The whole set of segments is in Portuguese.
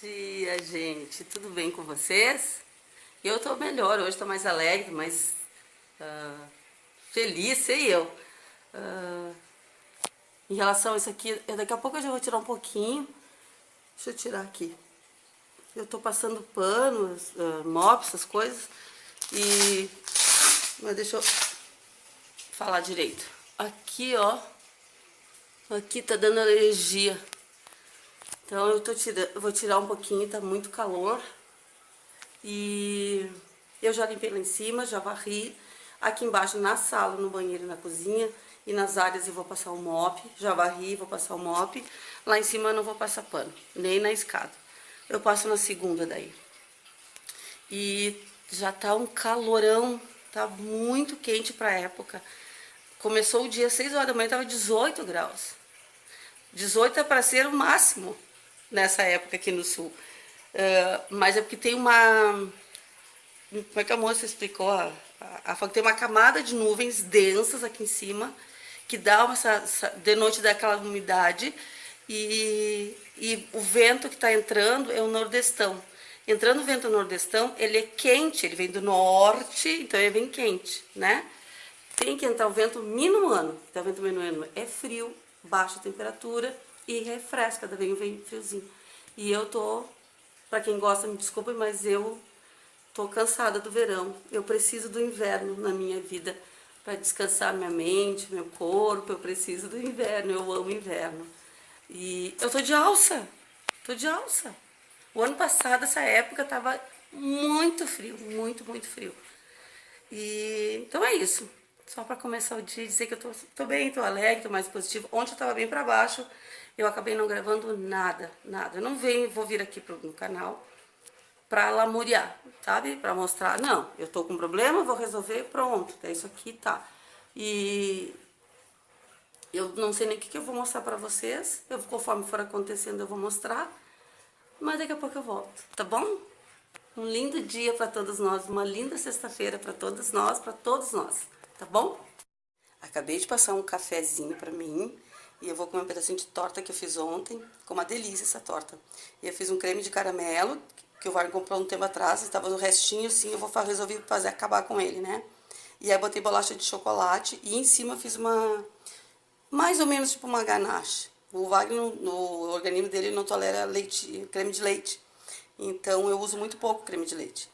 dia, gente. Tudo bem com vocês? Eu tô melhor, hoje tô mais alegre, mais feliz, sei eu. Ah, Em relação a isso aqui, daqui a pouco eu já vou tirar um pouquinho. Deixa eu tirar aqui. Eu tô passando panos, mop, essas coisas. E... Mas deixa eu falar direito. Aqui, ó. Aqui tá dando alergia. Então eu vou tirar um pouquinho, tá muito calor. E eu já limpei lá em cima, já varri. Aqui embaixo na sala, no banheiro e na cozinha. E nas áreas eu vou passar o mop. Já varri, vou passar o mop. Lá em cima eu não vou passar pano, nem na escada. Eu passo na segunda daí. E já tá um calorão, tá muito quente pra época. Começou o dia às 6 horas da manhã, tava 18 graus. 18 é para ser o máximo nessa época aqui no sul. Mas é porque tem uma... Como é que a moça explicou? Tem uma camada de nuvens densas aqui em cima, que dá de noite dá aquela umidade, e o vento que está entrando é o nordestão. Entrando o vento nordestão, ele é quente, ele vem do norte, então ele vem quente, né? Tem que entrar o vento minuano. Então, o vento minuano é frio, baixa temperatura e refresca, vem friozinho. E eu tô, pra quem gosta, me desculpe, mas eu tô cansada do verão. Eu preciso do inverno na minha vida para descansar minha mente, meu corpo. Eu preciso do inverno, eu amo inverno. E eu tô de alça, tô de alça. O ano passado, essa época, tava muito frio, muito, muito frio. E então é isso. Só para começar o dia, dizer que eu tô bem, tô alegre, tô mais positivo. Ontem eu tava bem para baixo, eu acabei não gravando nada, nada. Eu não vou vir aqui no canal pra lamuriar, sabe? Pra mostrar, não, eu tô com um problema, vou resolver, pronto, é isso aqui, tá. E eu não sei nem o que eu vou mostrar pra vocês, conforme for acontecendo eu vou mostrar, mas daqui a pouco eu volto, tá bom? Um lindo dia pra todos nós, uma linda sexta-feira pra todos nós, tá bom? Acabei de passar um cafezinho pra mim e eu vou comer um pedacinho de torta que eu fiz ontem. Ficou uma delícia essa torta. E eu fiz um creme de caramelo que o Wagner comprou um tempo atrás, estava no restinho assim, resolvi acabar com ele, né? E aí botei bolacha de chocolate e em cima fiz mais ou menos tipo uma ganache. O Wagner, no organismo dele, não tolera leite, creme de leite. Então eu uso muito pouco creme de leite.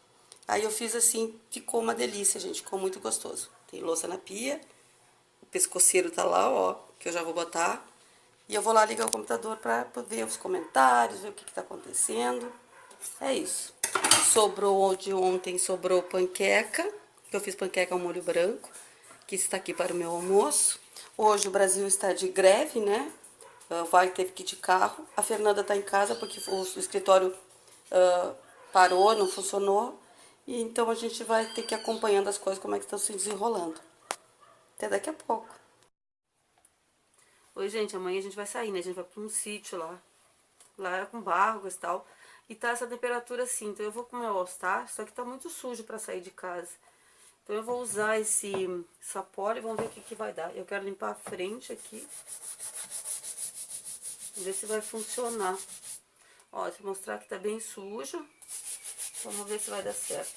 Aí eu fiz assim, ficou uma delícia, gente, ficou muito gostoso. Tem louça na pia, o pescoceiro tá lá, ó, que eu já vou botar. E eu vou lá ligar o computador pra ver os comentários, ver o que tá acontecendo. É isso. Sobrou panqueca, que eu fiz panqueca ao molho branco, que está aqui para o meu almoço. Hoje o Brasil está de greve, né? Vai ter que ir de carro. A Fernanda está em casa porque o escritório parou, não funcionou. E então a gente vai ter que ir acompanhando as coisas, como é que estão se desenrolando. Até daqui a pouco. Oi, gente, amanhã a gente vai sair, né? A gente vai para um sítio lá. Lá é com barro e tal. E tá essa temperatura assim, então eu vou com o meu All-Star, só que tá muito sujo pra sair de casa. Então eu vou usar esse sapólio e vamos ver o que vai dar. Eu quero limpar a frente aqui. Ver se vai funcionar. Ó, deixa eu mostrar que tá bem sujo. Vamos ver se vai dar certo.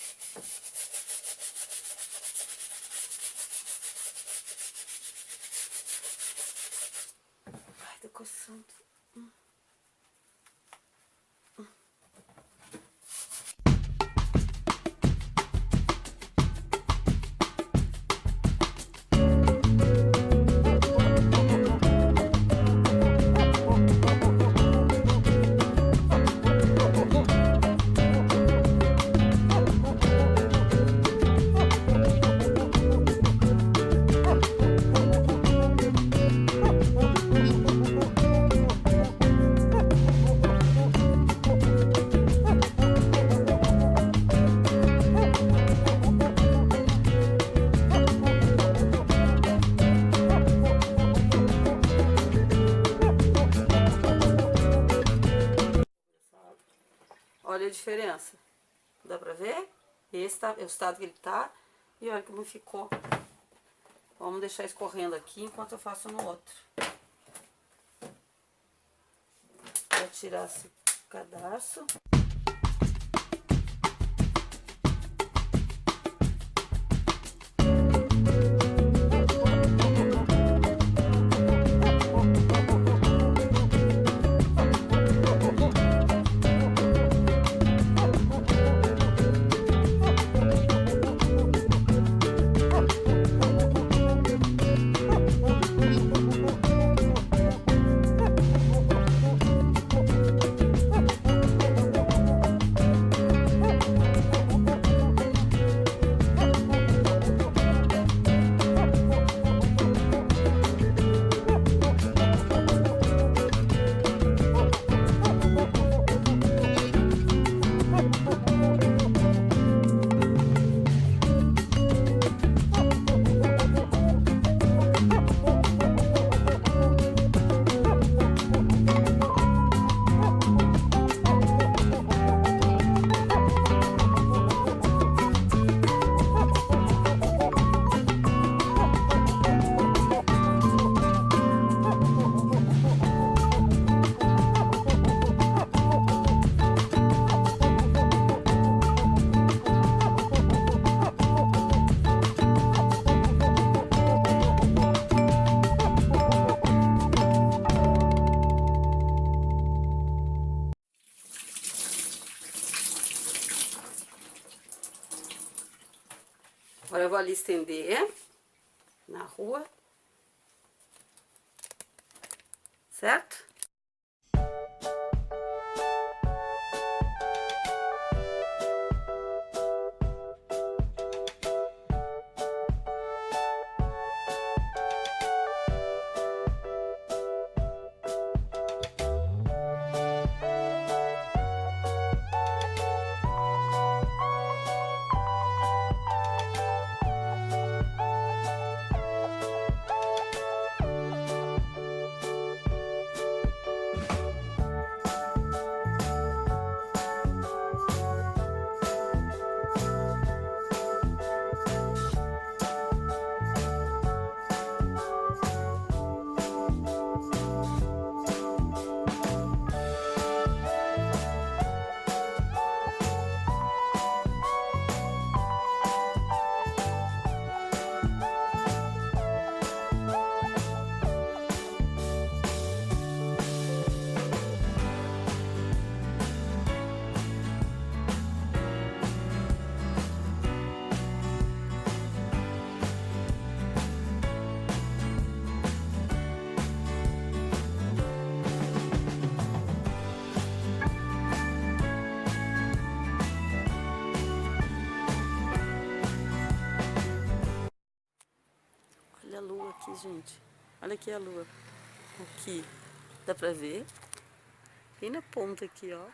Ai, tô coçando. Olha a diferença. Dá pra ver? Esse é o estado que ele tá. E olha como ficou. Vamos deixar escorrendo aqui enquanto eu faço no outro. Vou tirar esse cadarço. Agora eu vou ali estender na rua, certo? Olha a lua aqui, gente. Olha aqui a lua. Aqui. Dá pra ver? Bem na ponta aqui, ó.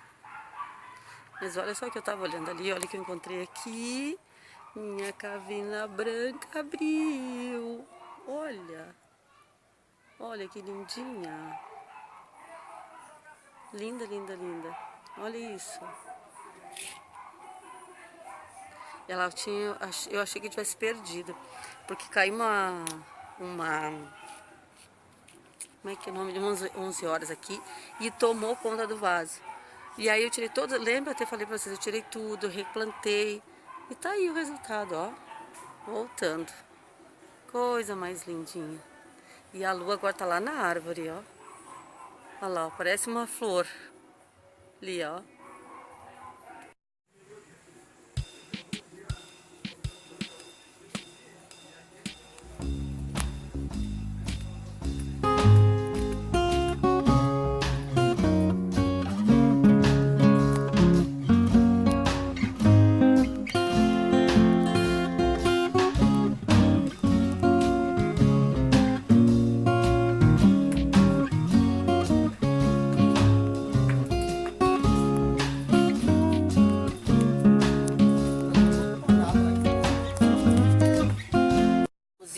Mas olha só que eu tava olhando ali. Olha que eu encontrei aqui. Minha cavina branca abriu. Olha. Olha que lindinha. Linda, linda, linda. Olha isso. Ela tinha... Eu achei que tivesse perdido. Porque caiu uma... Como é que é o nome? De 11 horas aqui. E tomou conta do vaso. E aí eu tirei todo... Lembra? Até falei pra vocês. Eu tirei tudo, replantei. E tá aí o resultado, ó. Voltando. Coisa mais lindinha. E a lua agora tá lá na árvore, ó. Olha lá, ó, parece uma flor. Ali, ó.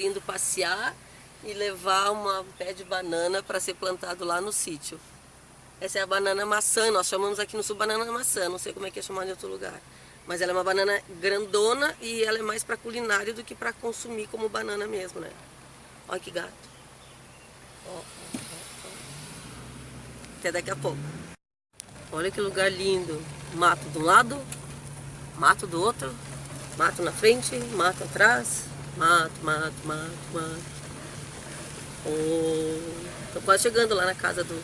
Indo passear e levar um pé de banana para ser plantado lá no sítio. Essa é a banana maçã, nós chamamos aqui no sul banana maçã, não sei como é que é chamado em outro lugar. Mas ela é uma banana grandona e ela é mais para culinária do que para consumir como banana mesmo, né? Olha que gato. Ó, ó, ó, ó. Até daqui a pouco. Olha que lugar lindo. Mato de um lado, mato do outro, mato na frente, mato atrás, mato, mato, mato, mato. Oh, tô quase chegando lá na casa do...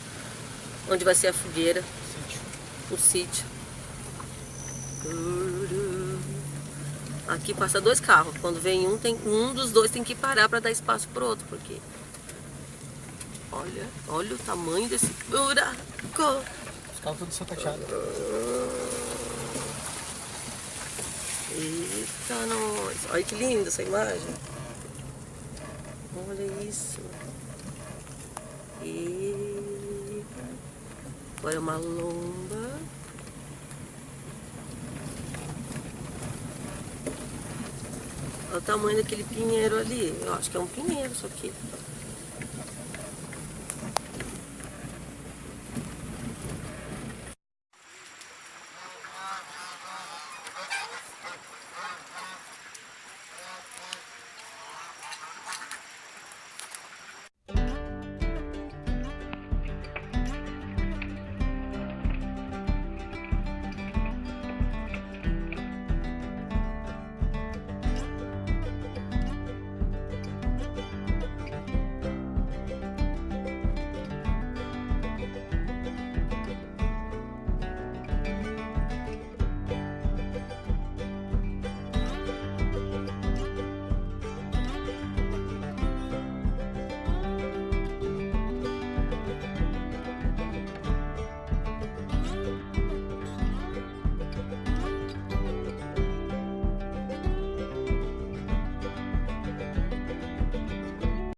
onde vai ser a fogueira. O sítio. Aqui passa 2 carros. Quando vem um dos dois tem que parar para dar espaço pro outro, porque olha o tamanho desse buraco. Os carros todos sacateados. Eita, nós. Olha que linda essa imagem. Olha isso. E olha uma lomba. Olha o tamanho daquele pinheiro ali. Eu acho que é um pinheiro isso aqui.